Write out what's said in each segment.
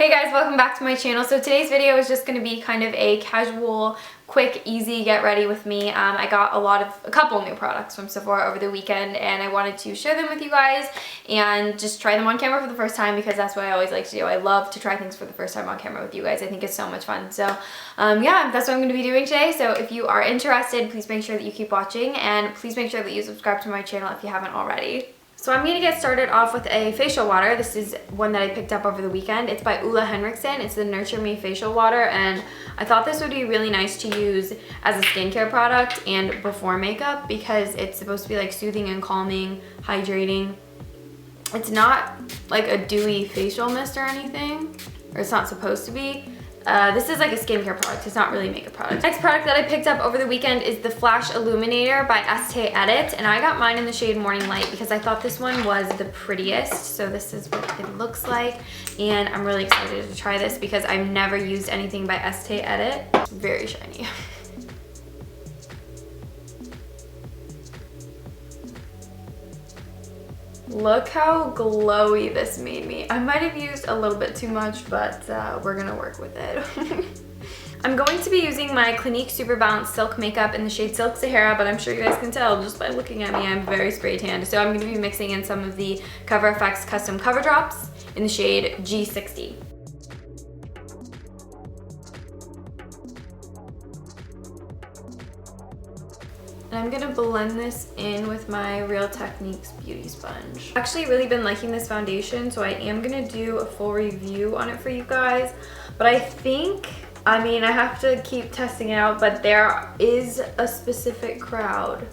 Hey guys, welcome back to my channel. So today's video is just going to be kind of a casual, quick, easy get ready with me. I got a couple new products from Sephora over the weekend and I wanted to share them with you guys and just try them on camera for the first time because that's what I always like to do. I love to try things for the first time on camera with you guys. I think it's so much fun. So yeah, that's what I'm going to be doing today. So if you are interested, please make sure that you keep watching and please make sure that you subscribe to my channel if you haven't already. So I'm going to get started off with a facial water. This is one that I picked up over the weekend. It's by Ole Henriksen. It's the Nurture Me facial water, and I thought this would be really nice to use as a skincare product and before makeup because it's supposed to be like soothing and calming, hydrating. It's not like a dewy facial mist or anything, or it's not supposed to be. This is like a skincare product. It's not really a makeup product. Next product that I picked up over the weekend is the Flash Illuminator by Ebates, and I got mine in the shade Morning Light because I thought this one was the prettiest. So this is what it looks like, and I'm really excited to try this because I've never used anything by Ebates. It's very shiny. Look how glowy this made me. I might have used a little bit too much, but we're gonna work with it. I'm going to be using my Clinique Super Balanced Silk Makeup in the shade Silk Sahara, but I'm sure you guys can tell just by looking at me, I'm very spray tanned. So I'm gonna be mixing in some of the Cover FX Custom Cover Drops in the shade G60. And I'm gonna blend this in with my Real Techniques Beauty Sponge. I've actually really been liking this foundation, so I am gonna do a full review on it for you guys. But I have to keep testing it out, but there is a specific crowd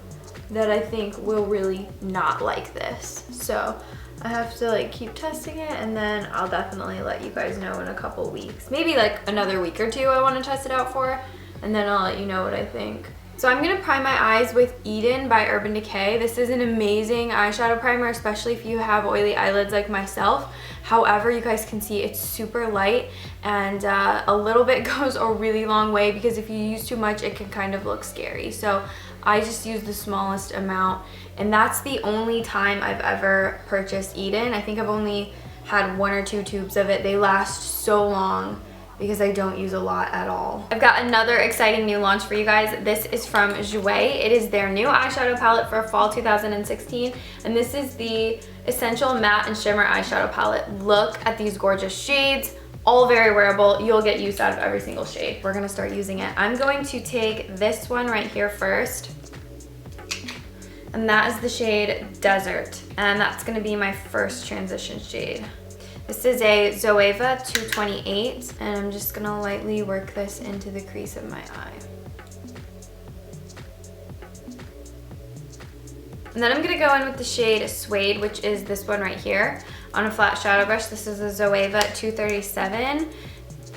that I think will really not like this. So I have to like keep testing it, and then I'll definitely let you guys know in a couple weeks. Maybe like another week or two I wanna test it out for, and then I'll let you know what I think. So I'm going to prime my eyes with Eden by Urban Decay. This is an amazing eyeshadow primer, especially if you have oily eyelids like myself. However, you guys can see it's super light, and a little bit goes a really long way because if you use too much, it can kind of look scary. So I just use the smallest amount, and that's the only time I've ever purchased Eden. I think I've only had 1 or 2 tubes of it. They last so long because I don't use a lot at all. I've got another exciting new launch for you guys. This is from Jouer. It is their new eyeshadow palette for fall 2016, and this is the Essential Matte and Shimmer Eyeshadow Palette. Look at these gorgeous shades, all very wearable. You'll get use out of every single shade. We're gonna start using it. I'm going to take this one right here first, and that is the shade Desert, and that's gonna be my first transition shade. This is a Zoeva 228, and I'm just gonna lightly work this into the crease of my eye. And then I'm gonna go in with the shade Suede, which is this one right here, on a flat shadow brush. This is a Zoeva 237.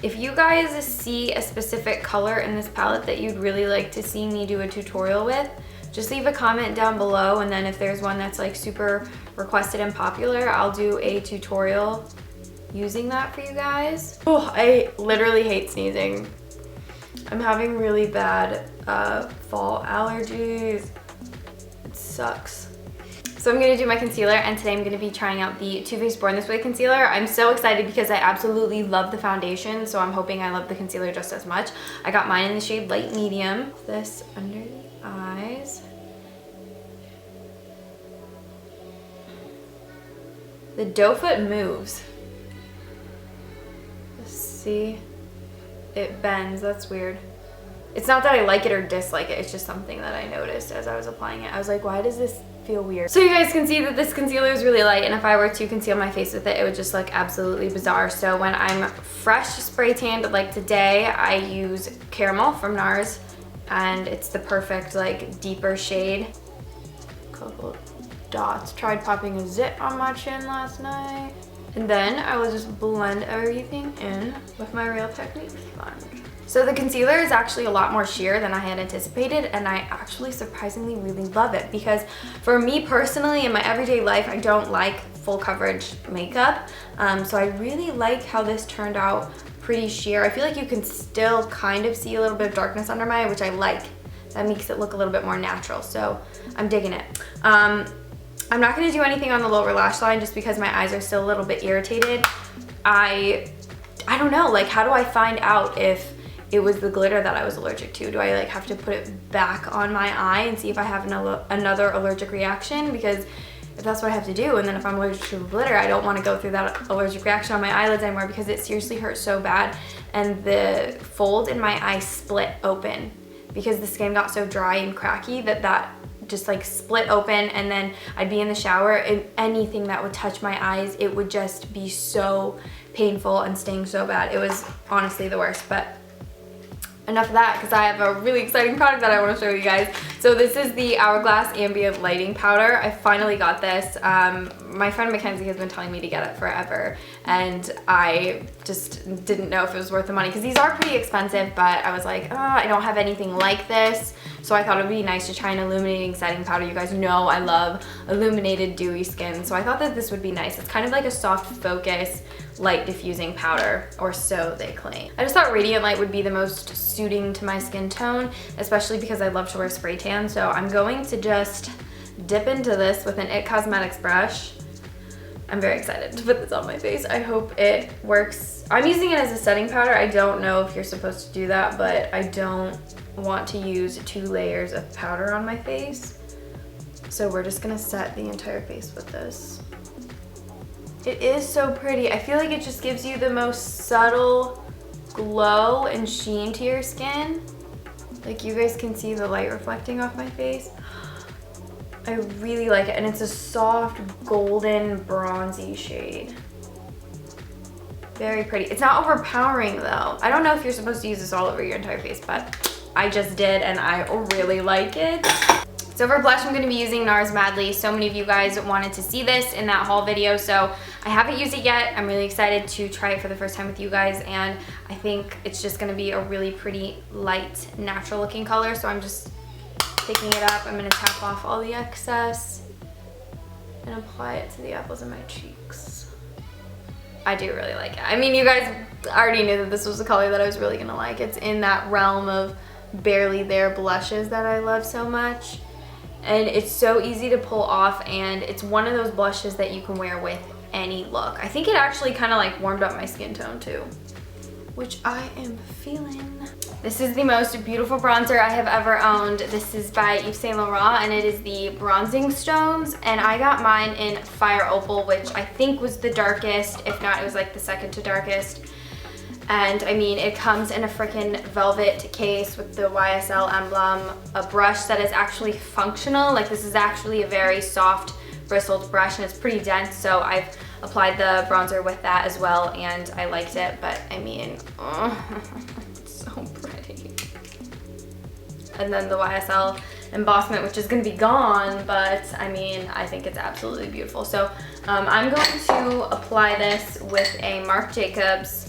If you guys see a specific color in this palette that you'd really like to see me do a tutorial with, just leave a comment down below, and then if there's one that's like super requested and popular, I'll do a tutorial using that for you guys. Oh, I literally hate sneezing. I'm having really bad fall allergies. It sucks. So I'm gonna do my concealer, and today I'm gonna be trying out the Too Faced Born This Way concealer. I'm so excited because I absolutely love the foundation, so I'm hoping I love the concealer just as much. I got mine in the shade Light Medium. This under the eyes. The doe foot moves. See, it bends. That's weird. It's not that I like it or dislike it, it's just something that I noticed as I was applying it. I was like, why does this feel weird? So you guys can see that this concealer is really light, and if I were to conceal my face with it, it would just look absolutely bizarre. So when I'm fresh spray tanned like today, I use Caramel from NARS, and it's the perfect like deeper shade. Couple dots. Tried popping a zit on my chin last night. And then I will just blend everything in with my Real Techniques sponge. So the concealer is actually a lot more sheer than I had anticipated, and I actually surprisingly really love it because for me personally in my everyday life, I don't like full coverage makeup. So I really like how this turned out pretty sheer. I feel like you can still kind of see a little bit of darkness under my eye, which I like. That makes it look a little bit more natural, so I'm digging it. I'm not going to do anything on the lower lash line just because my eyes are still a little bit irritated. I I don't know, like how do I find out if it was the glitter that I was allergic to? Do I like have to put it back on my eye and see if I have another allergic reaction? Because if that's what I have to do, and then if I'm allergic to glitter, I don't want to go through that allergic reaction on my eyelids anymore, because it seriously hurts so bad. And the fold in my eye split open because the skin got so dry and cracky that just like split open, and then I'd be in the shower and anything that would touch my eyes, it would just be so painful and sting so bad. It was honestly the worst. But enough of that, because I have a really exciting product that I want to show you guys. So this is the Hourglass Ambient Lighting Powder. I finally got this. My friend Mackenzie has been telling me to get it forever, and I just didn't know if it was worth the money, because these are pretty expensive, but I was like, oh, I don't have anything like this. So I thought it would be nice to try an illuminating setting powder. You guys know I love illuminated dewy skin, so I thought that this would be nice. It's kind of like a soft focus light diffusing powder, or so they claim. I just thought Radiant Light would be the most suiting to my skin tone, especially because I love to wear spray tan. So I'm going to just dip into this with an IT Cosmetics brush. I'm very excited to put this on my face. I hope it works. I'm using it as a setting powder. I don't know if you're supposed to do that, but I don't want to use 2 layers of powder on my face. So we're just gonna set the entire face with this. It is so pretty. I feel like it just gives you the most subtle glow and sheen to your skin. Like you guys can see the light reflecting off my face. I really like it, and it's a soft golden bronzy shade. Very pretty. It's not overpowering though. I don't know if you're supposed to use this all over your entire face, but I just did and I really like it. So for blush, I'm going to be using NARS Madly. So many of you guys wanted to see this in that haul video, so I haven't used it yet. I'm really excited to try it for the first time with you guys, and I think it's just going to be a really pretty, light, natural looking color. So I'm just picking it up. I'm going to tap off all the excess and apply it to the apples of my cheeks. I do really like it. I mean, you guys already knew that this was the color that I was really going to like. It's in that realm of barely there blushes that I love so much. And it's so easy to pull off, and it's one of those blushes that you can wear with any look. I think it actually kind of like warmed up my skin tone too, which I am feeling. This is the most beautiful bronzer I have ever owned. This is by Yves Saint Laurent, and it is the Bronzing Stones, and I got mine in Fire Opal, which I think was the darkest. If not, it was like the second to darkest. And I mean, it comes in a freaking velvet case with the YSL emblem, a brush that is actually functional. Like, this is actually a very soft bristled brush, and it's pretty dense, so I've applied the bronzer with that as well, and I liked it. But I mean, it's so pretty. And then the YSL embossment, which is going to be gone, but I mean, I think it's absolutely beautiful. So I'm going to apply this with a Marc Jacobs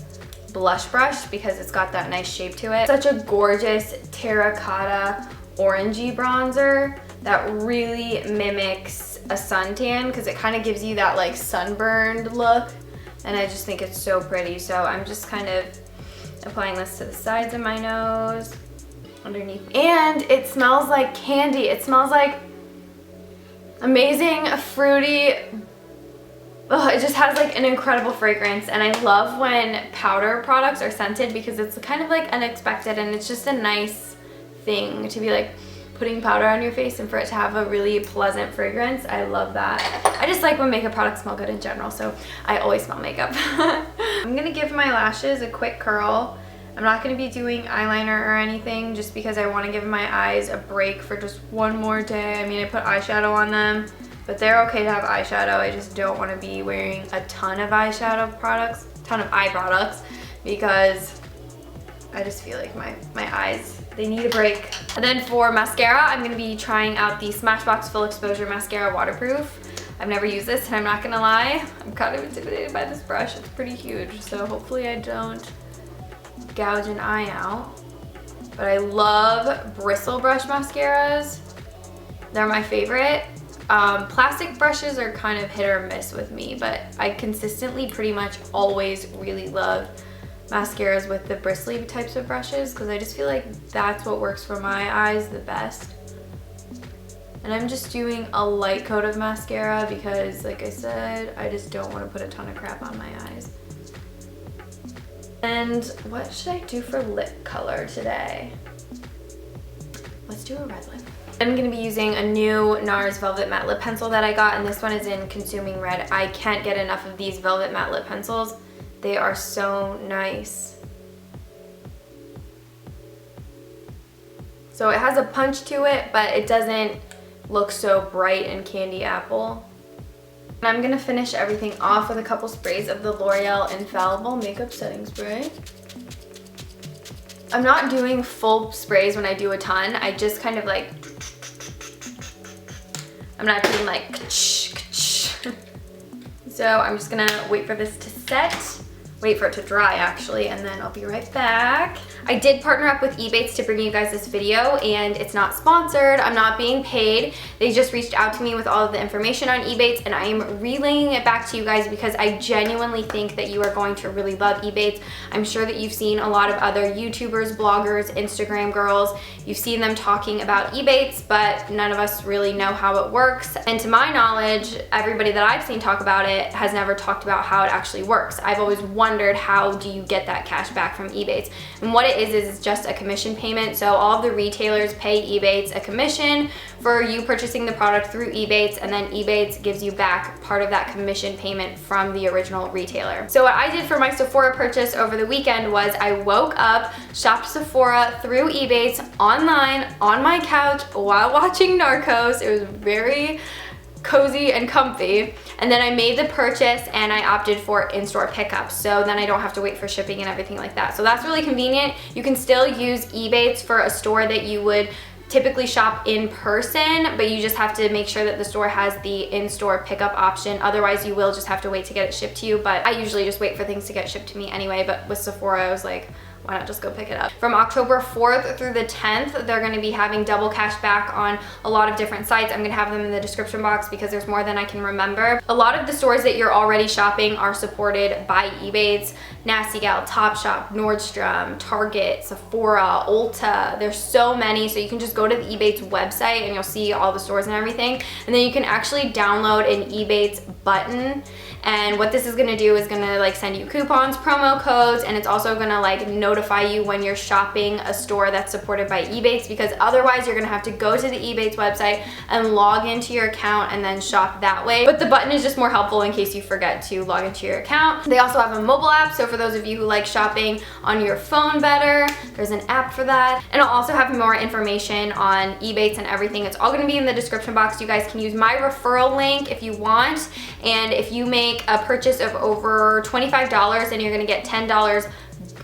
blush brush because it's got that nice shape to it. Such a gorgeous terracotta orangey bronzer that really mimics a suntan, because it kind of gives you that like sunburned look, and I just think it's so pretty. So I'm just kind of applying this to the sides of my nose, underneath, and it smells like candy. It smells like amazing, fruity. Oh, it just has like an incredible fragrance, and I love when powder products are scented because it's kind of like unexpected, and it's just a nice thing to be like putting powder on your face and for it to have a really pleasant fragrance. I love that. I just like when makeup products smell good in general, so I always smell makeup. I'm gonna give my lashes a quick curl. I'm not gonna be doing eyeliner or anything just because I want to give my eyes a break for just one more day. I mean, I put eyeshadow on them, but they're okay to have eyeshadow. I just don't want to be wearing a ton of eyeshadow products, ton of eye products, because I just feel like my eyes, they need a break. And then for mascara, I'm going to be trying out the Smashbox Full Exposure Mascara Waterproof. I've never used this, and I'm not going to lie, I'm kind of intimidated by this brush. It's pretty huge, so hopefully I don't gouge an eye out. But I love bristle brush mascaras. They're my favorite. Plastic brushes are kind of hit or miss with me, but I consistently pretty much always really love mascaras with the bristly types of brushes, because I just feel like that's what works for my eyes the best. And I'm just doing a light coat of mascara because, like I said, I just don't want to put a ton of crap on my eyes. And what should I do for lip color today? Let's do a red lip. I'm gonna be using a new NARS Velvet Matte Lip Pencil that I got, and this one is in Consuming Red. I can't get enough of these Velvet Matte Lip Pencils. They are so nice. So it has a punch to it, but it doesn't look so bright and candy apple. And I'm gonna finish everything off with a couple sprays of the L'Oreal Infallible Makeup Setting Spray. I'm not doing full sprays when I do a ton. I just kind of like, I'm not doing like, so I'm just gonna wait for this to set, wait for it to dry actually, and then I'll be right back. I did partner up with Ebates to bring you guys this video, and it's not sponsored. I'm not being paid. They just reached out to me with all of the information on Ebates, and I am relaying it back to you guys because I genuinely think that you are going to really love Ebates. I'm sure that you've seen a lot of other YouTubers, bloggers, Instagram girls. You've seen them talking about Ebates, but none of us really know how it works. And to my knowledge, everybody that I've seen talk about it has never talked about how it actually works. I've always wondered, how do you get that cash back from Ebates? And what it is just a commission payment. So all of the retailers pay Ebates a commission for you purchasing the product through Ebates, and then Ebates gives you back part of that commission payment from the original retailer. So what I did for my Sephora purchase over the weekend was I woke up, shopped Sephora through Ebates online on my couch while watching Narcos. It was very cozy and comfy, and then I made the purchase and I opted for in-store pickup, so then I don't have to wait for shipping and everything like that. So that's really convenient. You can still use Ebates for a store that you would typically shop in person, but you just have to make sure that the store has the in-store pickup option. Otherwise you will just have to wait to get it shipped to you, but I usually just wait for things to get shipped to me anyway. But with Sephora I was like, why not just go pick it up? From October 4th through the 10th, they're gonna be having double cash back on a lot of different sites. I'm gonna have them in the description box because there's more than I can remember. A lot of the stores that you're already shopping are supported by Ebates. Nastygal, Topshop, Nordstrom, Target, Sephora, Ulta. There's so many, so you can just go to the Ebates website and you'll see all the stores and everything. And then you can actually download an Ebates button. And what this is gonna do is gonna like send you coupons, promo codes, and it's also gonna like notify you when you're shopping a store that's supported by Ebates, because otherwise you're gonna have to go to the Ebates website and log into your account and then shop that way. But the button is just more helpful in case you forget to log into your account. They also have a mobile app, so for those of you who like shopping on your phone better, there's an app for that. And I'll also have more information on Ebates and everything. It's all gonna be in the description box. You guys can use my referral link if you want, and if you make a purchase of over $25, and you're gonna get $10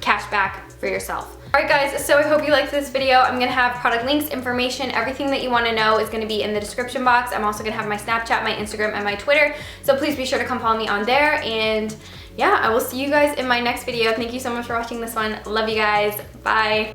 cash back for yourself. Alright guys, so I hope you liked this video. I'm gonna have product links, information, everything that you wanna know is gonna be in the description box. I'm also gonna have my Snapchat, my Instagram, and my Twitter, so please be sure to come follow me on there. And yeah, I will see you guys in my next video. Thank you so much for watching this one. Love you guys. Bye.